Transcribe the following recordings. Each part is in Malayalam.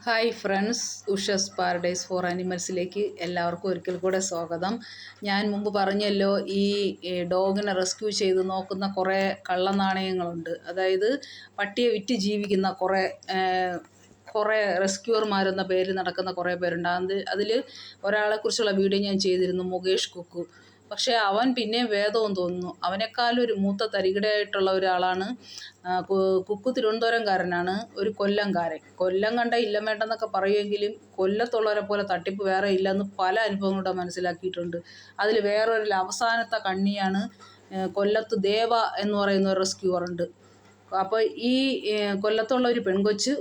ഹായ് ഫ്രണ്ട്സ്, ഉഷസ് പാരഡൈസ് ഫോർ ആനിമൽസിലേക്ക് എല്ലാവർക്കും ഒരിക്കൽ കൂടെ സ്വാഗതം. ഞാൻ മുമ്പ് പറഞ്ഞല്ലോ, ഈ ഡോഗിനെ റെസ്ക്യൂ ചെയ്ത് നോക്കുന്ന കുറേ കള്ളനാണയങ്ങളുണ്ട്. അതായത് പട്ടിയെ വിറ്റ് ജീവിക്കുന്ന കുറേ റെസ്ക്യൂർമാരെന്ന പേരിൽ നടക്കുന്ന കുറേ പേരുണ്ട്. അതിൽ ഒരാളെക്കുറിച്ചുള്ള വീഡിയോ ഞാൻ ചെയ്തിരുന്നു, മുകേഷ് കുക്കു. പക്ഷേ അവൻ പിന്നെയും വേദവും തോന്നുന്നു. അവനേക്കാളും ഒരു മൂത്ത തരികിടയായിട്ടുള്ള ഒരാളാണ് കുക്കു. തിരുവനന്തപുരംകാരനാണ്, ഒരു കൊല്ലംകാരൻ. കൊല്ലം കണ്ട ഇല്ലം വേണ്ടെന്നൊക്കെ പറയുമെങ്കിലും കൊല്ലത്തുള്ളവരെ പോലെ തട്ടിപ്പ് വേറെ ഇല്ലെന്ന് പല അനുഭവങ്ങളുടെ മനസ്സിലാക്കിയിട്ടുണ്ട്. അതിൽ വേറൊരു അവസാനത്തെ കണ്ണിയാണ് കൊല്ലത്ത് ദേവ എന്ന് പറയുന്ന ഒരു റെസ്ക്യൂറുണ്ട്. അപ്പോൾ ഈ കൊല്ലത്തുള്ള ഒരു പെൺകൊച്ച്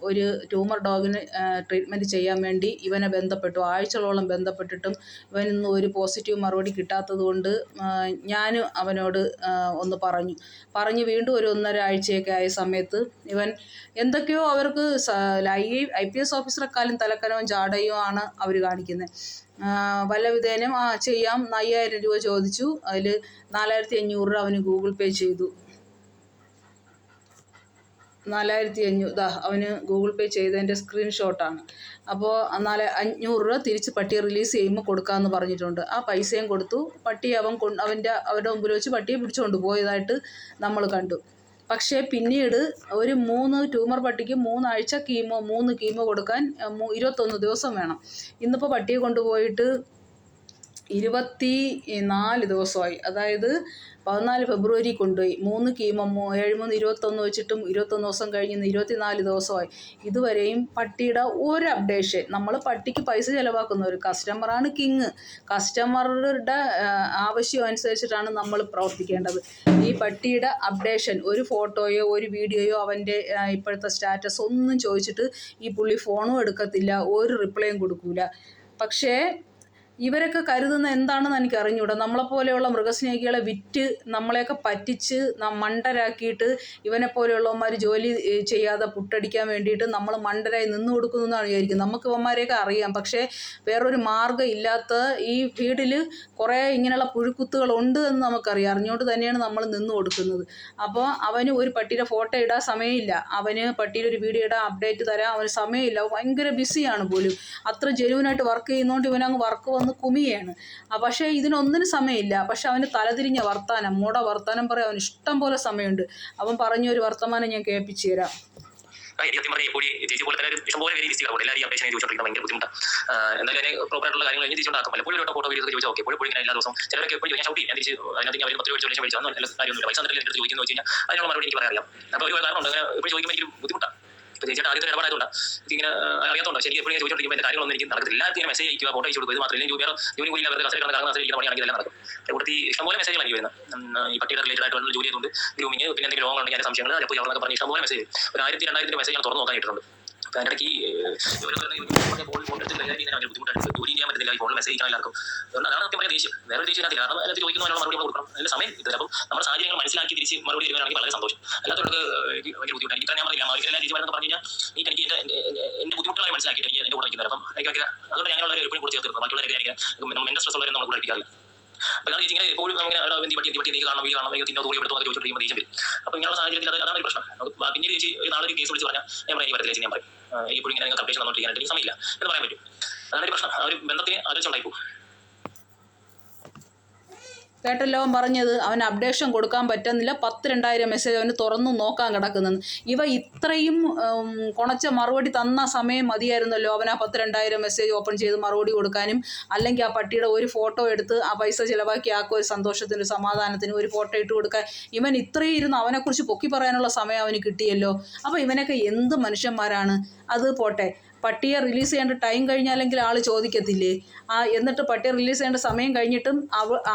ഒരു ട്യൂമർ ഡോഗിന് ട്രീറ്റ്മെൻറ്റ് ചെയ്യാൻ വേണ്ടി ഇവനെ ബന്ധപ്പെട്ടു. ആഴ്ചകളോളം ബന്ധപ്പെട്ടിട്ടും ഇവനൊന്നും ഒരു പോസിറ്റീവ് മറുപടി കിട്ടാത്തത് കൊണ്ട് ഞാൻ അവനോട് ഒന്ന് പറഞ്ഞു വീണ്ടും ഒരു 1.5 ആഴ്ചയൊക്കെ ആയ സമയത്ത് ഇവൻ എന്തൊക്കെയോ അവർക്ക് IPS ഓഫീസറെക്കാളും തലക്കനവും ജാടയും ആണ് അവർ കാണിക്കുന്നത്. വല്ല വിധേനം ചെയ്യാം, 5000 രൂപ ചോദിച്ചു. അതിൽ 4500 രൂപ അവന് ഗൂഗിൾ പേ ചെയ്തു. 4500 അവന് ഗൂഗിൾ പേ ചെയ്തതിൻ്റെ സ്ക്രീൻഷോട്ടാണ്. അപ്പോൾ 500 രൂപ തിരിച്ച് പട്ടിയെ റിലീസ് ചെയ്യുമ്പോൾ കൊടുക്കാമെന്ന് പറഞ്ഞിട്ടുണ്ട്. ആ പൈസയും കൊടുത്തു. പട്ടിയെ അവരുടെ മുമ്പിൽ വെച്ച് പട്ടിയെ പിടിച്ചുകൊണ്ട് പോയതായിട്ട് നമ്മൾ കണ്ടു. പക്ഷേ പിന്നീട് ഒരു 3 ട്യൂമർ പട്ടിക്ക് 3 ആഴ്ച 3 കീമോ കൊടുക്കാൻ 21 ദിവസം വേണം. ഇന്നിപ്പോൾ പട്ടിയെ കൊണ്ടുപോയിട്ട് 24 ദിവസമായി. അതായത് 14 ഫെബ്രുവരി കൊണ്ടുപോയി. 3 കീമോ 7 3 21 വെച്ചിട്ടും 21 ദിവസം കഴിഞ്ഞ് 24 ദിവസമായി. ഇതുവരെയും പട്ടിയുടെ ഒരു അപ്ഡേഷൻ. നമ്മൾ പട്ടിക്ക് പൈസ ചിലവാക്കുന്ന ഒരു കസ്റ്റമറാണ് കിങ്. കസ്റ്റമറുടെ ആവശ്യം അനുസരിച്ചിട്ടാണ് നമ്മൾ പ്രവർത്തിക്കേണ്ടത്. ഈ പട്ടിയുടെ അപ്ഡേഷൻ, ഒരു ഫോട്ടോയോ ഒരു വീഡിയോയോ അവൻ്റെ ഇപ്പോഴത്തെ സ്റ്റാറ്റസ് ഒന്നും ചോദിച്ചിട്ട് ഈ പുള്ളി ഫോണും എടുക്കത്തില്ല, ഒരു റിപ്ലൈയും കൊടുക്കൂല. പക്ഷേ ഇവരൊക്കെ കരുതുന്ന എന്താണെന്ന് എനിക്ക് അറിഞ്ഞൂടാ. നമ്മളെപ്പോലെയുള്ള മൃഗസ്നേഹികളെ വിറ്റ് നമ്മളെയൊക്കെ പറ്റിച്ച് മണ്ടരാക്കിയിട്ട് ഇവനെപ്പോലെയുള്ളവന്മാർ ജോലി ചെയ്യാതെ പുട്ടടിക്കാൻ വേണ്ടിയിട്ട് നമ്മൾ മണ്ടരായി നിന്ന് കൊടുക്കുന്നു എന്നാണ് വിചാരിക്കുന്നത്. നമുക്ക് ഇവന്മാരെയൊക്കെ അറിയാം. പക്ഷേ വേറൊരു മാർഗ്ഗം ഇല്ലാത്ത ഈ ഫീൽഡിൽ കുറേ ഇങ്ങനെയുള്ള പുഴുക്കുത്തുകളുണ്ട് എന്ന് നമുക്കറിയാം. അറിഞ്ഞുകൊണ്ട് തന്നെയാണ് നമ്മൾ നിന്ന് കൊടുക്കുന്നത്. അപ്പോൾ അവന് ഒരു പട്ടിയുടെ ഫോട്ടോ ഇടാൻ സമയമില്ല, അവന് പട്ടിയുടെ ഒരു വീഡിയോ ഇടാൻ അപ്ഡേറ്റ് തരാൻ അവന് സമയമില്ല. ഭയങ്കര ബിസിയാണ് പോലും. അത്ര ജെനുവിനായിട്ട് വർക്ക് ചെയ്യുന്നതുകൊണ്ട് ഇവനങ്ങ് വർക്ക് വന്ന് കുമിയാണ്. പക്ഷേ ഇതിനൊന്നിനും സമയമില്ല. പക്ഷെ അവന് തലതിരിഞ്ഞ വർത്താനം, വർത്താനം പറയാൻ അവന് ഇഷ്ടം പോലെ സമയമുണ്ട്. അവൻ പറഞ്ഞൊരു വർത്തമാനം ഞാൻ കേൾപ്പിച്ചു തരാം. സത്യം പറഞ്ഞാൽ ഇപ്പോൾ ചേച്ചി പോലെ തന്നെ ഇഷ്ടംപോലെ പേര് ലിസ്റ്റുകൾ എല്ലാവരും ഈ അപ്ഡേഷൻ ചോദിച്ചോണ്ടിരിക്കുന്ന ഭയങ്കര ബുദ്ധിമുട്ടാണ്. എന്തായാലും പ്രോപ്പറായിട്ടുള്ള കാര്യങ്ങൾ കഴിഞ്ഞ് തിരിച്ചുണ്ടാക്കും. പലപ്പോഴും ഒരു ഫോട്ടോ വീഡിയോ ചോദിച്ചാൽ ഓക്കെ, എപ്പോഴും ഇങ്ങനെ എല്ലാ ദിവസവും ചിലരൊക്കെ എപ്പോഴും ഞാൻ ഷൗട്ട് ചെയ്യും. ഞാൻ തിരിച്ച് അതിനകത്ത് അവർ 10 രൂപ മേടിച്ചു നല്ല കാര്യമൊന്നുമില്ല. പൈസ എന്നിട്ട് എടുത്ത് ചോദിക്കുന്നു വെച്ച് കഴിഞ്ഞാൽ അതിനുള്ള മറുപടി എനിക്ക് പറയാറിയാം. അപ്പോൾ ഒരു കാരണമുണ്ട്, ഇപ്പോൾ ചോദിക്കുമ്പോൾ എനിക്ക് ബുദ്ധിമുട്ടാണ്. ഇപ്പോൾ ചേച്ചിയുടെ ആദ്യത്തെ ഇടപാടായതുകൊണ്ട് ഇങ്ങനെ അറിയാത്തതുകൊണ്ട് ശരി എപ്പോഴും ചോദിച്ചോണ്ടിരിക്കുമ്പോൾ എൻ്റെ കാര്യങ്ങളൊന്നും എനിക്ക് നടക്കത്തില്ല. എല്ലാത്തിനും മെസ്സേജ് അയക്കുക, ഫോട്ടോ അയച്ചു കൊടുക്കുക. ഇത് മാത്രമല്ല, വേറെ ജോലി കൂടി വെറുതെ കസേര കിടക്കുന്ന കസേര പണിയാണെങ്കിൽ എല്ലാം നടക്കും. കൂടുതൽ ഇഷ്ടംപോലെ മെസ്സേജ് എനിക്ക് വരുന്നത് ഈ പട്ടിയുടെ റിലേറ്റഡ് ആയിട്ടുള്ള ജോലി ചെയ്തുകൊണ്ട് ഗ്രൂമിങ്, പിന്നെ എന്തെങ്കിലും രോഗങ്ങളുണ്ടെങ്കിൽ അതിൻ്റെ സംശയങ്ങൾ അപ്പോൾ അവർക്ക് പറഞ്ഞ് ഇഷ്ടംപോലെ മെസ്സേജ് ഒരു 1000-2000 മെസ്സേജ് ഞാൻ തുറന്നു നോക്കാൻ ഇട്ടിട്ടുണ്ട്. അപ്പോൾ അതിൻ്റെ ഇടയ്ക്ക് ബുദ്ധിമുട്ടായിട്ട് ജോലി ചെയ്യാൻ പറ്റുന്നില്ല. ഈ ഫോണിൽ മെസ്സേജ് ചെയ്യാൻ എല്ലാവർക്കും അതാണ് സത്യം പറഞ്ഞ ദേഷ്യം. വേറെ ദേഷ്യത്തില്ല. കാരണം അതിനകത്ത് ചോദിക്കുന്നതിനുള്ള മറുപടി കൊടുക്കണം, അതിൻ്റെ സമയം ഇത്. അപ്പം നമ്മുടെ സാഹചര്യങ്ങൾ മനസ്സിലാക്കി തിരിച്ച് മറുപടി തരുവാണെങ്കിൽ വളരെ സന്തോഷം. അല്ലാത്തവർക്ക് ഭയങ്കര ബുദ്ധിമുട്ടാണ്. എനിക്ക് ഞാൻ പറയില്ല, അവർക്ക് എല്ലാ ചേച്ചിമാരെന്ന് പറഞ്ഞു കഴിഞ്ഞാൽ എനിക്ക് എൻ്റെ ബുദ്ധിമുട്ടുകളായി മനസ്സിലാക്കിയിട്ട് എനിക്ക് എൻ്റെ കൂടെ നിൽക്കുന്നത്. അപ്പം എനിക്ക് അതുകൊണ്ട് ഞങ്ങളുള്ള എപ്പോഴും കൂടെ ചേർത്ത് മറ്റുള്ളവരെ മെൻ്റൽ സ്ട്രെസ് ഉള്ളവരെ നമ്മൾ പഠിപ്പിക്കാറില്ല. അപ്പോൾ ഞാൻ ചേച്ചി ഇങ്ങനെ എപ്പോഴും അങ്ങനെ പട്ടി എനിക്ക് കാണണം, വീട് കാണണം, തിന്നോ ദൂരെ എടുത്തോ എന്നൊക്കെ ചോദിച്ചിട്ട് ദേഷ്യം വരും. അപ്പോൾ ഇങ്ങനെയുള്ള സാഹചര്യത്തിൽ അതാണ് ഒരു പ്രശ്നം. പിന്നീട് ചേച്ചി നാളെ ഒരു കേസ് വിളിച്ച് പറഞ്ഞാൽ ഞാൻ എനിക്ക് വരത്തില്ല ചേച്ചി, ഞാൻ പറയും എപ്പോഴും ഇങ്ങനെ നിങ്ങൾക്ക് അപ്ഡേഷൻ തന്നോണ്ടിരിക്കാനായിട്ട് എനിക്ക് സമയമില്ല എന്ന് പറയാൻ പറ്റും. അതാണ് ഒരു പ്രശ്നം. ആ ഒരു ബന്ധത്തിന് ആലോചിച്ചുണ്ടായിപ്പോ. കേട്ടല്ലോ അവൻ പറഞ്ഞത്. അവന് അപ്ഡേഷൻ കൊടുക്കാൻ പറ്റുന്നില്ല. 10,000-2000 മെസ്സേജ് അവന് തുറന്നു നോക്കാൻ കിടക്കുന്നത്. ഇവ ഇത്രയും കുണച്ച മറുപടി തന്ന സമയം മതിയായിരുന്നല്ലോ അവൻ ആ 10,000-2000 മെസ്സേജ് ഓപ്പൺ ചെയ്ത് മറുപടി കൊടുക്കാനും. അല്ലെങ്കിൽ ആ പട്ടിയുടെ ഒരു ഫോട്ടോ എടുത്ത് ആ പൈസ ചിലവാക്കി ആക്കുക, ഒരു സന്തോഷത്തിന് സമാധാനത്തിന് ഒരു ഫോട്ടോ ഇട്ട് കൊടുക്കാൻ. ഇവൻ ഇത്രയും ഇരുന്ന് അവനെക്കുറിച്ച് പൊക്കി പറയാനുള്ള സമയം അവന് കിട്ടിയല്ലോ. അപ്പോൾ ഇവനൊക്കെ എന്ത് മനുഷ്യന്മാരാണ്. അത് പോട്ടെ, പട്ടിയെ റിലീസ് ചെയ്യേണ്ട ടൈം കഴിഞ്ഞാലെങ്കിൽ ആൾ ചോദിക്കത്തില്ലേ? എന്നിട്ട് പട്ടിയെ റിലീസ് ചെയ്യേണ്ട സമയം കഴിഞ്ഞിട്ടും ആ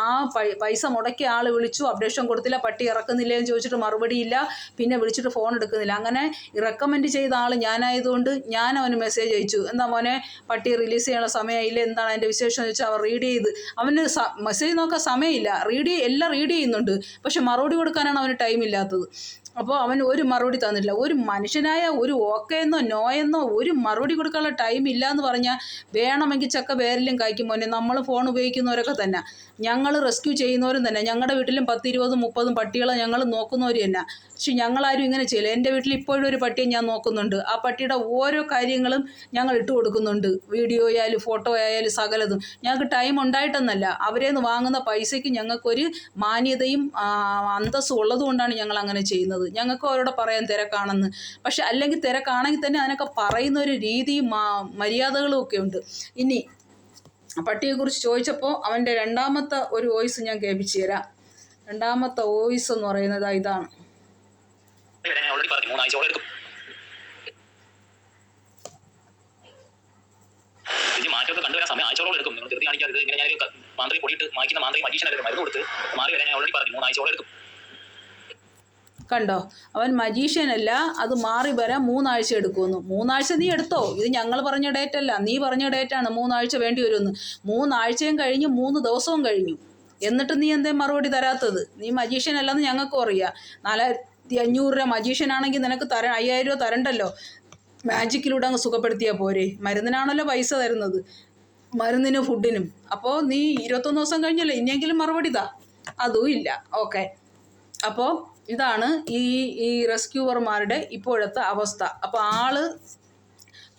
പൈസ മുടക്കിയ ആൾ വിളിച്ചു, അപ്ഡേഷൻ കൊടുത്തില്ല, പട്ടി ഇറക്കുന്നില്ലേ എന്ന് ചോദിച്ചിട്ട് മറുപടിയില്ല, പിന്നെ വിളിച്ചിട്ട് ഫോൺ എടുക്കുന്നില്ല. അങ്ങനെ റെക്കമെൻഡ് ചെയ്ത ആൾ ഞാനായതുകൊണ്ട് ഞാൻ അവന് മെസ്സേജ് അയച്ചു, എന്താ മോനെ പട്ടിയെ റിലീസ് ചെയ്യാനുള്ള സമയമില്ല, എന്താണ് അതിൻ്റെ വിശേഷം എന്ന് വെച്ചാൽ അവൻ റീഡ് ചെയ്ത്. അവന് മെസ്സേജ് നോക്കാൻ സമയമില്ല, എല്ലാം റീഡ് ചെയ്യുന്നുണ്ട്, പക്ഷെ മറുപടി കൊടുക്കാനാണ് അവന് ടൈം ഇല്ലാത്തത്. അപ്പോൾ അവൻ ഒരു മറുപടി തന്നിട്ടില്ല. ഒരു മനുഷ്യനായ ഒരു ഓക്കെന്നോ നോയെന്നോ ഒരു മറുപടി കൊടുക്കാനുള്ള ടൈം ഇല്ല എന്ന് പറഞ്ഞാൽ വേണമെങ്കിൽ ചക്ക വേരിലും കായ്ക്കും മോനെ. നമ്മൾ ഫോൺ ഉപയോഗിക്കുന്നവരൊക്കെ തന്നെ, ഞങ്ങൾ റെസ്ക്യൂ ചെയ്യുന്നവരും തന്നെ, ഞങ്ങളുടെ വീട്ടിലും 10, 20, 30 പട്ടികളെ ഞങ്ങൾ നോക്കുന്നവർ തന്നെ. പക്ഷെ ഞങ്ങളാരും ഇങ്ങനെ ചെയ്യില്ല. എൻ്റെ വീട്ടിൽ ഇപ്പോഴും ഒരു പട്ടിയെ ഞാൻ നോക്കുന്നുണ്ട്. ആ പട്ടിയുടെ ഓരോ കാര്യങ്ങളും ഞങ്ങൾ ഇട്ട് കൊടുക്കുന്നുണ്ട്. വീഡിയോ ആയാലും ഫോട്ടോ ആയാലും സകലതും. ഞങ്ങൾക്ക് ടൈം ഉണ്ടായിട്ടെന്നല്ല, അവരെ നിന്ന് വാങ്ങുന്ന പൈസയ്ക്ക് ഞങ്ങൾക്കൊരു മാന്യതയും അന്തസ്സും ഉള്ളതുകൊണ്ടാണ് ഞങ്ങൾ അങ്ങനെ ചെയ്യുന്നത്. ഞങ്ങൾക്ക് അവരോട് പറയാൻ തിരക്കാണെന്ന്. പക്ഷെ അല്ലെങ്കിൽ തിരക്കാണെങ്കിൽ തന്നെ അതിനൊക്കെ പറയുന്ന ഒരു രീതിയും മര്യാദകളും ഒക്കെ ഉണ്ട്. ഇനി പട്ടിയെക്കുറിച്ച് ചോദിച്ചപ്പോൾ അവൻ്റെ രണ്ടാമത്തെ ഒരു വോയിസ് ഞാൻ കേൾപ്പിച്ചു തരാം. രണ്ടാമത്തെ വോയിസ് എന്ന് പറയുന്നത് ഇതാണ്. മാറ്റമൊക്കെ കണ്ടുവരാൻ സമയം ആഴ്ചയോളം എടുക്കും. നിങ്ങൾ ധൃതി കാണിക്കാതെ ഇങ്ങനെ ഞാൻ മാന്ത്രി പൊടിയിട്ട് മായ്ക്കുന്ന മാന്ത്രി മജീഷ്യനൊക്കെ മരുന്ന് കൊടുത്ത് മാറി വരാൻ ഞാൻ ഓൾറെഡി പറഞ്ഞു 3 ആഴ്ചയോളം എടുക്കും. കണ്ടോ, അവൻ മജീഷ്യനല്ല, അത് മാറി വരാൻ 3 ആഴ്ച എടുക്കുമെന്ന്. 3 ആഴ്ച നീ എടുത്തോ, ഇത് ഞങ്ങൾ പറഞ്ഞ ഡേറ്റ് അല്ല, നീ പറഞ്ഞ ഡേറ്റാണ് 3 ആഴ്ച വേണ്ടി വരുമെന്ന്. 3 ആഴ്ചയും കഴിഞ്ഞു, 3 ദിവസവും കഴിഞ്ഞു, എന്നിട്ട് നീ എന്തേ മറുപടി തരാത്തത്? നീ മജീഷ്യനല്ലെന്ന് ഞങ്ങൾക്കും അറിയാം. 4500 രൂപ മജീഷ്യനാണെങ്കിൽ നിനക്ക് 5000 രൂപ തരണ്ടല്ലോ, മാജിക്കിലൂടെ അങ്ങ് സുഖപ്പെടുത്തിയാൽ പോരെ. മരുന്നിനാണല്ലോ പൈസ തരുന്നത്, മരുന്നിനും ഫുഡിനും. അപ്പോൾ നീ 21 ദിവസം കഴിഞ്ഞല്ലോ, ഇനിയെങ്കിലും മറുപടി താ. അതും ഇല്ല. ഓക്കെ, അപ്പോൾ ഇതാണ് ഈ റെസ്ക്യൂവർമാരുടെ ഇപ്പോഴത്തെ അവസ്ഥ. അപ്പോൾ ആള്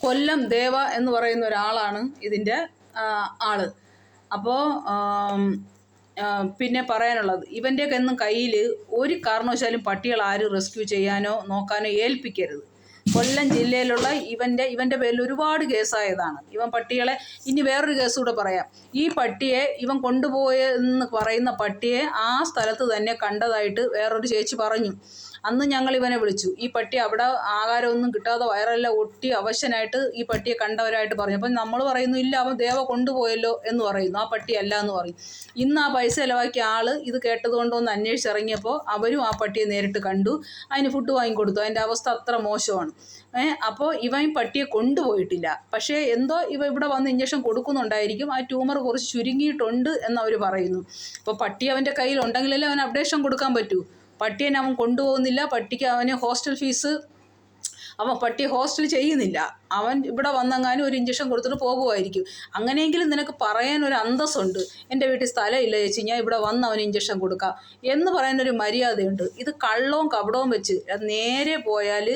കൊല്ലം ദേവ എന്ന് പറയുന്ന ഒരാളാണ് ഇതിൻ്റെ ആള്. അപ്പോൾ പിന്നെ പറയാനുള്ളത്, ഇവൻ്റെയൊക്കെ ഒന്നും കയ്യിൽ ഒരു കാരണവശാലും പട്ടികൾ ആരും റെസ്ക്യൂ ചെയ്യാനോ നോക്കാനോ ഏൽപ്പിക്കരുത്. കൊല്ലം ജില്ലയിലുള്ള ഇവൻ്റെ പേരിൽ ഒരുപാട് കേസായതാണ്. ഇവൻ പട്ടികളെ, ഇനി വേറൊരു കേസ് കൂടെ പറയാം. ഈ പട്ടിയെ ഇവൻ കൊണ്ടുപോയെന്ന് പറയുന്ന പട്ടിയെ ആ സ്ഥലത്ത് തന്നെ കണ്ടതായിട്ട് വേറൊരു ചേച്ചി പറഞ്ഞു. അന്ന് ഞങ്ങൾ ഇവനെ വിളിച്ചു. ഈ പട്ടി അവിടെ ആഹാരമൊന്നും കിട്ടാതെ വയറെല്ലാം ഒട്ടി അവശനായിട്ട് ഈ പട്ടിയെ കണ്ടവരായിട്ട് പറഞ്ഞു. അപ്പം നമ്മൾ പറയുന്നു ഇല്ല, അവൻ ദേവ കൊണ്ടുപോയല്ലോ എന്ന് പറയുന്നു, ആ പട്ടി അല്ല എന്ന് പറയും. ഇന്ന് ആ പൈസ ചിലവാക്കിയ ആൾ ഇത് കേട്ടതുകൊണ്ട് ഒന്ന് അന്വേഷിച്ചിറങ്ങിയപ്പോൾ അവരും ആ പട്ടിയെ നേരിട്ട് കണ്ടു, അതിന് ഫുഡ് വാങ്ങിക്കൊടുത്തു. അതിൻ്റെ അവസ്ഥ അത്ര മോശമാണ്. അപ്പോൾ ഇവൻ പട്ടിയെ കൊണ്ടുപോയിട്ടില്ല. പക്ഷേ എന്തോ ഇവിടെ വന്ന് ഇഞ്ചക്ഷൻ കൊടുക്കുന്നുണ്ടായിരിക്കും, ആ ട്യൂമർ കുറച്ച് ചുരുങ്ങിയിട്ടുണ്ട് എന്നവർ പറയുന്നു. അപ്പോൾ പട്ടി അവൻ്റെ കയ്യിൽ ഉണ്ടെങ്കിലല്ലേ അവൻ അപ്ഡേഷൻ കൊടുക്കാൻ പറ്റൂ. പട്ടിയെ അവൻ കൊണ്ടുപോകുന്നില്ല, പട്ടിക്ക് അവന് ഹോസ്റ്റൽ ഫീസ്, അവൻ പട്ടി ഹോസ്റ്റൽ ചെയ്യുന്നില്ല, അവൻ ഇവിടെ വന്നെങ്ങാനും ഒരു ഇഞ്ചക്ഷൻ കൊടുത്തിട്ട് പോകുമായിരിക്കും. അങ്ങനെയെങ്കിലും നിനക്ക് പറയാനൊരു അന്തസ്സുണ്ട്. എൻ്റെ വീട്ടിൽ സ്ഥലമില്ല ചേച്ചി, ഞാൻ ഇവിടെ വന്ന് അവന് ഇഞ്ചക്ഷൻ കൊടുക്കാം എന്ന് പറയാനൊരു മര്യാദയുണ്ട്. ഇത് കള്ളവും കപടവും വെച്ച് അത് നേരെ പോയാൽ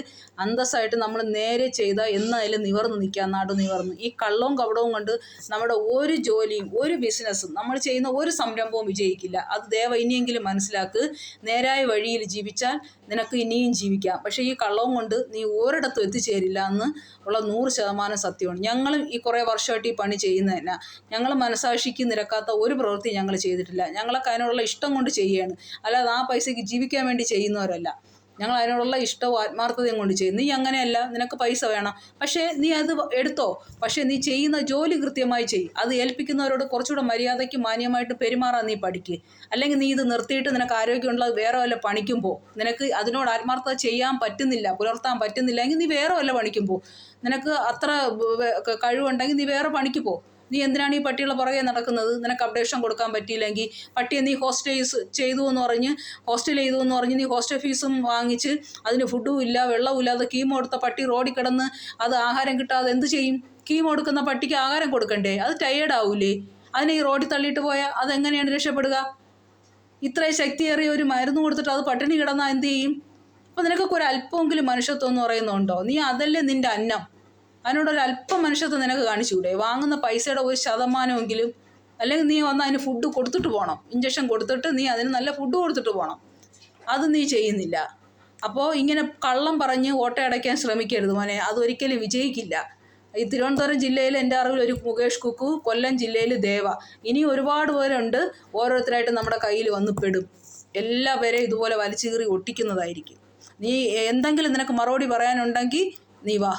അന്തസ്സായിട്ട് നമ്മൾ നേരെ ചെയ്താൽ എന്നായാലും നിവർന്ന് നിൽക്കാം, നാട് നിവർന്ന്. ഈ കള്ളവും കപടവും കൊണ്ട് നമ്മുടെ ഒരു ജോലിയും ഒരു ബിസിനസ്സും നമ്മൾ ചെയ്യുന്ന ഒരു സംരംഭവും വിജയിക്കില്ല. അത് ദയവ് ഇനിയെങ്കിലും മനസ്സിലാക്ക്. നേരായ വഴിയിൽ ജീവിച്ചാൽ നിനക്ക് ഇനിയും ജീവിക്കാം. പക്ഷേ ഈ കള്ളവും കൊണ്ട് നീ ഒരിടത്തും എത്തിച്ചേരില്ല എന്ന് ഉള്ള 100% സത്യമാണ്. ഞങ്ങളും ഈ കുറേ വർഷമായിട്ട് ഈ പണി ചെയ്യുന്നതല്ല. ഞങ്ങൾ മനസാക്ഷിക്ക് നിരക്കാത്ത ഒരു പ്രവൃത്തി ഞങ്ങൾ ചെയ്തിട്ടില്ല. ഞങ്ങളൊക്കെ അതിനോടുള്ള ഇഷ്ടം കൊണ്ട് ചെയ്യുകയാണ്, അല്ലാതെ ആ പൈസയ്ക്ക് ജീവിക്കാൻ വേണ്ടി ചെയ്യുന്നവരല്ല. ഞങ്ങൾ അതിനോടുള്ള ഇഷ്ടവും ആത്മാർത്ഥതയും കൊണ്ട് ചെയ്യും. നീ അങ്ങനെയല്ല, നിനക്ക് പൈസ വേണം, പക്ഷേ നീ അത് എടുത്തോ, പക്ഷേ നീ ചെയ്യുന്ന ജോലി കൃത്യമായി ചെയ്യും. അത് ഏൽപ്പിക്കുന്നവരോട് കുറച്ചുകൂടെ മര്യാദയ്ക്ക് മാന്യമായിട്ട് പെരുമാറാൻ നീ പഠിക്കുക. അല്ലെങ്കിൽ നീ ഇത് നിർത്തിയിട്ട് നിനക്ക് ആരോഗ്യമുള്ളത് വേറെ വല്ല പണിക്കും പോ. നിനക്ക് അതിനോട് ആത്മാർത്ഥത ചെയ്യാൻ പറ്റുന്നില്ല, പുലർത്താൻ പറ്റുന്നില്ല എങ്കിൽ നീ വേറെ വല്ല പണിക്കും പോ. നിനക്ക് അത്ര കഴിവുണ്ടെങ്കിൽ നീ വേറെ പണിക്ക് പോ. നീ എന്തിനാണ് ഈ പട്ടികളെ പുറകെ നടക്കുന്നത്? നിനക്ക് അപ്ഡേഷൻ കൊടുക്കാൻ പറ്റിയില്ലെങ്കിൽ പട്ടിയെ നീ ഹോസ്റ്റൽ ചെയ്തു എന്ന് പറഞ്ഞ് നീ ഹോസ്റ്റൽ ഫീസും വാങ്ങിച്ച് അതിന് ഫുഡും ഇല്ല വെള്ളവും ഇല്ലാതെ കീമോ എടുത്ത പട്ടി റോഡിൽ കിടന്ന് അത് ആഹാരം കിട്ടാതെ എന്ത് ചെയ്യും? കീമോ എടുക്കുന്ന പട്ടിക്ക് ആഹാരം കൊടുക്കണ്ടേ? അത് ടയേർഡാവൂലേ? അതിനെ ഈ റോഡിൽ തള്ളിയിട്ട് പോയാൽ അതെങ്ങനെയാണ് രക്ഷപ്പെടുക? ഇത്രയും ശക്തിയേറിയ ഒരു മരുന്ന് കൊടുത്തിട്ട് അത് പട്ടിണി കിടന്നാൽ എന്ത് ചെയ്യും? അപ്പോൾ നിനക്കൊക്കെ ഒരു അല്പമെങ്കിലും മനുഷ്യത്വം എന്ന് പറയുന്നുണ്ടോ? നീ അതല്ലേ നിൻ്റെ അന്നം. അതിനോടൊരല്പം മനുഷ്യത്വം നിനക്ക് കാണിച്ചുകൂടെ? വാങ്ങുന്ന പൈസയുടെ 1% അല്ലെങ്കിൽ നീ വന്ന് അതിന് ഫുഡ് കൊടുത്തിട്ട് പോകണം, ഇഞ്ചക്ഷൻ കൊടുത്തിട്ട് നീ അതിന് നല്ല ഫുഡ് കൊടുത്തിട്ട് പോകണം. അത് നീ ചെയ്യുന്നില്ല. അപ്പോൾ ഇങ്ങനെ കള്ളം പറഞ്ഞ് ഓട്ടയടയ്ക്കാൻ ശ്രമിക്കരുത് മോനെ, അതൊരിക്കലും വിജയിക്കില്ല. ഈ തിരുവനന്തപുരം ജില്ലയിൽ എൻ്റെ അറിവിൽ ഒരു മുകേഷ് കുക്കു, കൊല്ലം ജില്ലയിൽ ദേവ, ഇനി ഒരുപാട് പേരുണ്ട്. ഓരോരുത്തരായിട്ട് നമ്മുടെ കയ്യിൽ വന്ന് പെടും. എല്ലാവരെയും ഇതുപോലെ വലിച്ചു കീറി ഒട്ടിക്കുന്നതായിരിക്കും. നീ എന്തെങ്കിലും നിനക്ക് മറുപടി പറയാനുണ്ടെങ്കിൽ നീ വാ.